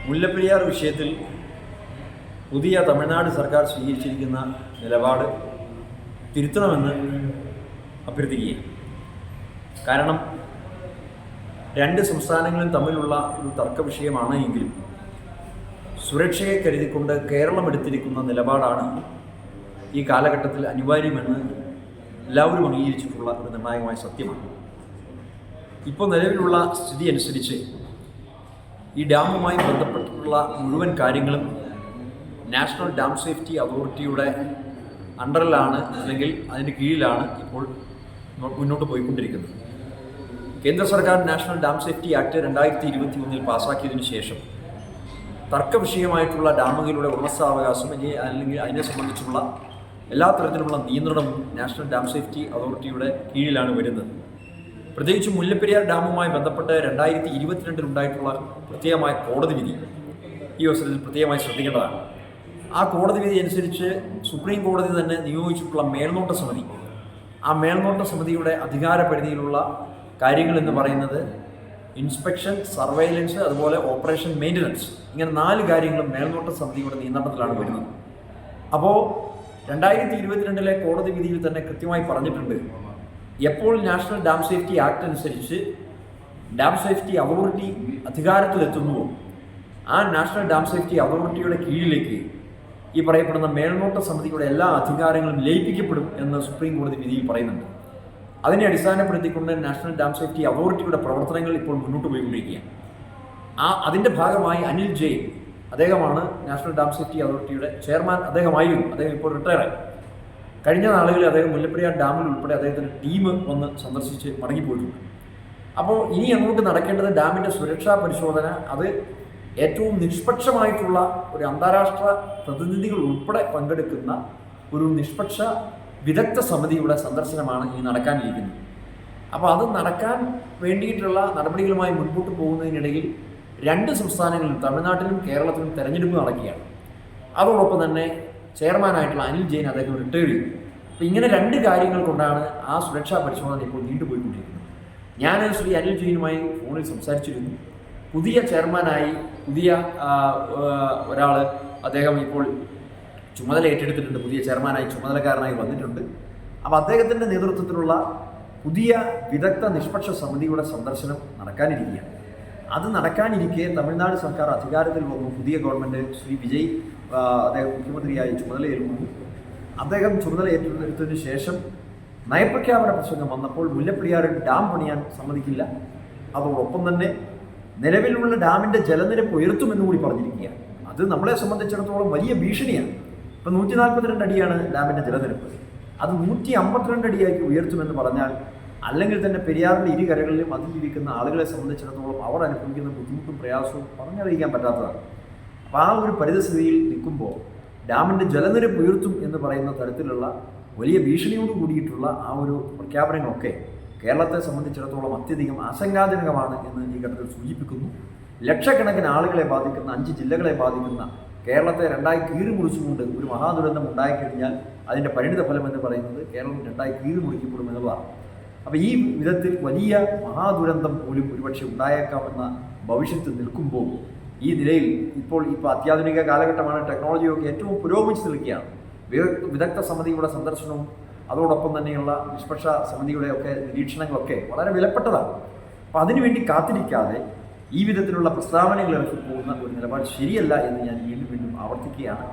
മുല്ലപ്പെരിയാർ വിഷയത്തിൽ പുതിയ തമിഴ്നാട് സർക്കാർ സ്വീകരിച്ചിരിക്കുന്ന നിലപാട് തിരുത്തണമെന്ന് അഭ്യർത്ഥിക്കുകയും, കാരണം രണ്ട് സംസ്ഥാനങ്ങളും തമ്മിലുള്ള ഒരു തർക്ക വിഷയമാണ് എങ്കിലും സുരക്ഷയെ കരുതിക്കൊണ്ട് കേരളം എടുത്തിരിക്കുന്ന നിലപാടാണ് ഈ കാലഘട്ടത്തിൽ അനിവാര്യമെന്ന് എല്ലാവരും അംഗീകരിച്ചിട്ടുള്ള ഒരു നിർണായകമായ സത്യമാണ്. ഇപ്പോൾ നിലവിലുള്ള സ്ഥിതി അനുസരിച്ച് ഈ ഡാമുമായി ബന്ധപ്പെട്ടിട്ടുള്ള മുഴുവൻ കാര്യങ്ങളും നാഷണൽ ഡാം സേഫ്റ്റി അതോറിറ്റിയുടെ അണ്ടറിലാണ്, അല്ലെങ്കിൽ അതിൻ്റെ കീഴിലാണ് ഇപ്പോൾ മുന്നോട്ട് പോയിക്കൊണ്ടിരിക്കുന്നത്. കേന്ദ്ര സർക്കാർ നാഷണൽ ഡാം സേഫ്റ്റി ആക്ട് 2021 പാസ്സാക്കിയതിനു ശേഷം തർക്ക വിഷയമായിട്ടുള്ള ഡാമുകളുടെ ഉടമസ്ഥാവകാശം അല്ലെങ്കിൽ അതിനെ സംബന്ധിച്ചുള്ള എല്ലാ തരത്തിലുള്ള നിയന്ത്രണവും നാഷണൽ ഡാം സേഫ്റ്റി അതോറിറ്റിയുടെ കീഴിലാണ് വരുന്നത്. പ്രത്യേകിച്ച് മുല്ലപ്പെരിയാർ ഡാമുമായി ബന്ധപ്പെട്ട് 2022 ഉണ്ടായിട്ടുള്ള പ്രത്യേകമായ കോടതി വിധി ഈ അവസരത്തിൽ പ്രത്യേകമായി ശ്രദ്ധിക്കേണ്ടതാണ്. ആ കോടതി വിധി അനുസരിച്ച് സുപ്രീം കോടതി തന്നെ നിയോഗിച്ചിട്ടുള്ള മേൽനോട്ട സമിതി, ആ മേൽനോട്ട സമിതിയുടെ അധികാര പരിധിയിലുള്ള കാര്യങ്ങൾ എന്ന് പറയുന്നത് ഇൻസ്പെക്ഷൻ, സർവൈലൻസ്, അതുപോലെ ഓപ്പറേഷൻ മെയിൻ്റനൻസ്, ഇങ്ങനെ 4 കാര്യങ്ങളും മേൽനോട്ട സമിതിയുടെ നിയന്ത്രണത്തിലാണ് വരുന്നത്. അപ്പോൾ 2022 കോടതി വിധിയിൽ തന്നെ കൃത്യമായി പറഞ്ഞിട്ടുണ്ട്, എപ്പോൾ നാഷണൽ ഡാം സേഫ്റ്റി ആക്ട് അനുസരിച്ച് ഡാം സേഫ്റ്റി അതോറിറ്റി അധികാരത്തിലെത്തുന്നുവോ ആ നാഷണൽ ഡാം സേഫ്റ്റി അതോറിറ്റിയുടെ കീഴിലേക്ക് ഈ പറയപ്പെടുന്ന മേൽനോട്ട സമിതിയുടെ എല്ലാ അധികാരങ്ങളും ലയിപ്പിക്കപ്പെടും എന്ന് സുപ്രീം കോടതി വിധിയിൽ പറയുന്നുണ്ട്. അതിനെ അടിസ്ഥാനപ്പെടുത്തിക്കൊണ്ട് നാഷണൽ ഡാം സേഫ്റ്റി അതോറിറ്റിയുടെ പ്രവർത്തനങ്ങൾ ഇപ്പോൾ മുന്നോട്ട് പോയിക്കൊണ്ടിരിക്കുകയാണ്. അതിൻ്റെ ഭാഗമായി അനിൽ ജെയിൻ, അദ്ദേഹമാണ് നാഷണൽ ഡാം സേഫ്റ്റി അതോറിറ്റിയുടെ ചെയർമാൻ. അദ്ദേഹമായിരുന്നു, അദ്ദേഹം ഇപ്പോൾ റിട്ടയറായി. കഴിഞ്ഞ നാളുകളിൽ അദ്ദേഹം മുല്ലപ്പെരിയാർ ഡാമിൽ ഉൾപ്പെടെ അദ്ദേഹത്തിൻ്റെ ടീം വന്ന് സന്ദർശിച്ച് മടങ്ങിപ്പോയിട്ടുണ്ട്. അപ്പോൾ ഇനി അങ്ങോട്ട് നടക്കേണ്ടത് ഡാമിൻ്റെ സുരക്ഷാ പരിശോധന, അത് ഏറ്റവും നിഷ്പക്ഷമായിട്ടുള്ള ഒരു അന്താരാഷ്ട്ര പ്രതിനിധികൾ ഉൾപ്പെടെ പങ്കെടുക്കുന്ന ഒരു നിഷ്പക്ഷ വിദഗ്ധ സമിതിയുടെ സന്ദർശനമാണ് ഇനി നടക്കാനിരിക്കുന്നത്. അപ്പോൾ അത് നടക്കാൻ വേണ്ടിയിട്ടുള്ള നടപടികളുമായി മുൻപോട്ട് പോകുന്നതിനിടയിൽ 2 സംസ്ഥാനങ്ങളിലും തമിഴ്നാട്ടിലും കേരളത്തിലും തെരഞ്ഞെടുപ്പ് നടക്കുകയാണ്. അതോടൊപ്പം തന്നെ ചെയർമാനായിട്ടുള്ള അനിൽ ജെയിൻ അദ്ദേഹം റിട്ടയർ ചെയ്തു. അപ്പോൾ ഇങ്ങനെ 2 കാര്യങ്ങൾ കൊണ്ടാണ് ആ സുരക്ഷാ പരിശോധന ഇപ്പോൾ നീണ്ടുപോയിക്കൊണ്ടിരിക്കുന്നത്. ഞാൻ ശ്രീ അനിൽ ജെയിനുമായി ഫോണിൽ സംസാരിച്ചിരുന്നു. പുതിയ ചെയർമാനായി പുതിയ ഒരാൾ അദ്ദേഹം ഇപ്പോൾ ചുമതല ഏറ്റെടുത്തിട്ടുണ്ട്, പുതിയ ചെയർമാനായി ചുമതലക്കാരനായി വന്നിട്ടുണ്ട്. അപ്പോൾ അദ്ദേഹത്തിൻ്റെ നേതൃത്വത്തിലുള്ള പുതിയ വിദഗ്ധ നിഷ്പക്ഷ സമിതിയുടെ സന്ദർശനം നടക്കാനിരിക്കുകയാണ്. അത് നടക്കാനിരിക്കെ തമിഴ്നാട് സർക്കാർ അധികാരത്തിൽ വന്നു, പുതിയ ഗവൺമെൻറ്, ശ്രീ വിജയ് അദ്ദേഹം മുഖ്യമന്ത്രിയായി ചുമതലയേൽക്കുന്നു. അദ്ദേഹം ചുമതല ഏറ്റെടുത്തതിന് ശേഷം നയപ്രഖ്യാപന പ്രസംഗം വന്നപ്പോൾ മുല്ലപ്പെരിയാറിൽ ഡാം പണിയാൻ സമ്മതിക്കില്ല, അതോടൊപ്പം തന്നെ നിലവിലുള്ള ഡാമിൻ്റെ ജലനിരപ്പ് ഉയർത്തുമെന്ന് കൂടി പറഞ്ഞിരിക്കുകയാണ്. അത് നമ്മളെ സംബന്ധിച്ചിടത്തോളം വലിയ ഭീഷണിയാണ്. ഇപ്പം 142 അടിയാണ് ഡാമിൻ്റെ ജലനിരപ്പ്, അത് 152 അടിയാക്കി ഉയർത്തുമെന്ന് പറഞ്ഞാൽ, അല്ലെങ്കിൽ തന്നെ പെരിയാറിൻ്റെ ഇരുകരകളിലും അതിജീവിക്കുന്ന ആളുകളെ സംബന്ധിച്ചിടത്തോളം അവർ അനുഭവിക്കുന്ന ബുദ്ധിമുട്ടും പ്രയാസവും പറഞ്ഞറിയിക്കാൻ പറ്റാത്തതാണ്. അപ്പോൾ ആ ഒരു പരിതസ്ഥിതിയിൽ നിൽക്കുമ്പോൾ ഡാമിൻ്റെ ജലനിരപ്പ് ഉയർത്തും എന്ന് പറയുന്ന തരത്തിലുള്ള വലിയ ഭീഷണിയോട് കൂടിയിട്ടുള്ള ആ ഒരു പ്രഖ്യാപനങ്ങളൊക്കെ കേരളത്തെ സംബന്ധിച്ചിടത്തോളം അത്യധികം ആശങ്കാജനകമാണ് എന്ന് ഈ ഘട്ടത്തിൽ സൂചിപ്പിക്കുന്നു. ലക്ഷക്കണക്കിന് ആളുകളെ ബാധിക്കുന്ന 5 ജില്ലകളെ ബാധിക്കുന്ന കേരളത്തെ 2ആയി കീറിമുറിച്ചുകൊണ്ട് ഒരു മഹാദുരന്തം ഉണ്ടായിക്കഴിഞ്ഞാൽ അതിൻ്റെ പരിണിത ഫലം എന്ന് പറയുന്നത് കേരളം 2ആയി കീറിമുറിക്കപ്പെടും എന്നുള്ളതാണ്. അപ്പോൾ ഈ വിധത്തിൽ വലിയ മഹാദുരന്തം പോലും ഒരുപക്ഷെ ഉണ്ടായേക്കാമെന്ന ഭവിഷ്യത്ത് നിൽക്കുമ്പോൾ ഈ നിലയിൽ ഇപ്പോൾ അത്യാധുനിക കാലഘട്ടമാണ്, ടെക്നോളജിയൊക്കെ ഏറ്റവും പുരോഗമിച്ച് നിൽക്കുകയാണ്. വിദഗ്ധ സമിതിയുടെ സന്ദർശനവും അതോടൊപ്പം തന്നെയുള്ള നിഷ്പക്ഷ സമിതിയുടെയൊക്കെ നിരീക്ഷണങ്ങളൊക്കെ വളരെ വിലപ്പെട്ടതാണ്. അപ്പോൾ അതിനുവേണ്ടി കാത്തിരിക്കാതെ ഈ വിധത്തിലുള്ള പ്രസ്താവനകൾ ഇറക്കി പോകുന്ന ഒരു നിലപാട് ശരിയല്ല എന്ന് ഞാൻ വീണ്ടും ആവർത്തിക്കുകയാണ്.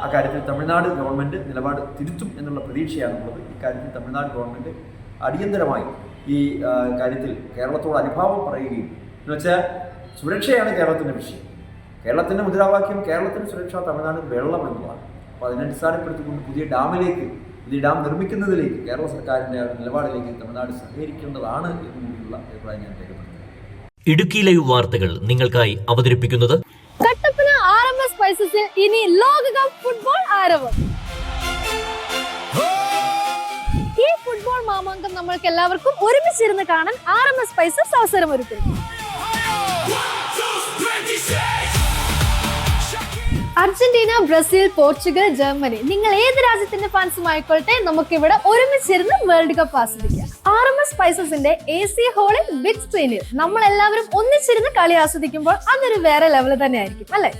ആ കാര്യത്തിൽ തമിഴ്നാട് ഗവൺമെൻറ് നിലപാട് തിരുത്തും എന്നുള്ള പ്രതീക്ഷയാണുള്ളത്. ഇക്കാര്യത്തിൽ തമിഴ്നാട് ഗവൺമെൻറ് അടിയന്തരമായി ഈ കാര്യത്തിൽ കേരളത്തോട് അനുഭാവം പറയുകയും, എന്നുവെച്ചാൽ സുരക്ഷയാണ് കേരളത്തിൻ്റെ വിഷയം. കേരളത്തിൻ്റെ മുദ്രാവാക്യം കേരളത്തിന് സുരക്ഷ, തമിഴ്നാട് വെള്ളം എന്നുള്ളതാണ്. അപ്പോൾ അതിനടിസ്ഥാനപ്പെടുത്തിക്കൊണ്ട് പുതിയ ഡാം നിർമ്മിക്കുന്നതിലേക്ക് കേരള സർക്കാരിൻ്റെ നിലപാടിലേക്ക് തമിഴ്നാട് സഹകരിക്കേണ്ടതാണ് എന്നുകൂടിയുള്ള അഭിപ്രായം ഞാൻ രേഖപ്പെടുത്തുന്നു. ഇടുക്കി ലൈവ് വാർത്തകൾ നിങ്ങൾക്കായി അവതരിപ്പിക്കുന്നത് കട്ടപ്പന RMS സ്പൈസസിൽ ഇനി ലോകകപ്പ് ഫുട്ബോൾ ആരവം. ഈ ഫുട്ബോൾ മാമാങ്കം നമ്മൾക്ക് എല്ലാവർക്കും ഒരുമിച്ചിരുന്ന് കാണാൻ RMS സ്പൈസസ് അവസരമൊരുക്കുന്നു. അർജന്റീന, ബ്രസീൽ, പോർച്ചുഗൽ, ജർമ്മനി, നിങ്ങൾ ഏത് രാജ്യത്തിന്റെ ഫാൻസും ആയിക്കോട്ടെ, നമുക്ക് ഇവിടെ ഒരുമിച്ചിരുന്ന് വേൾഡ് കപ്പ് ആസ്വദിക്കാം. RMS സ്പൈസസിന്റെ AC ഹോളിൽ ബിഗ് സ്ക്രീനിൽ നമ്മൾ എല്ലാവരും ഒന്നിച്ചിരുന്ന് കളി ആസ്വദിക്കുമ്പോൾ അതൊരു വേറെ ലെവൽ തന്നെ ആയിരിക്കും അല്ലെ?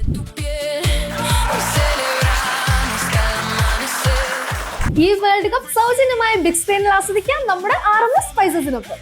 ഈ വേൾഡ് കപ്പ് സൗജന്യമായ ബിഗ് സ്ക്രീനിൽ ആസ്വദിക്കാം നമ്മുടെ RMS സ്പൈസസിനൊപ്പം.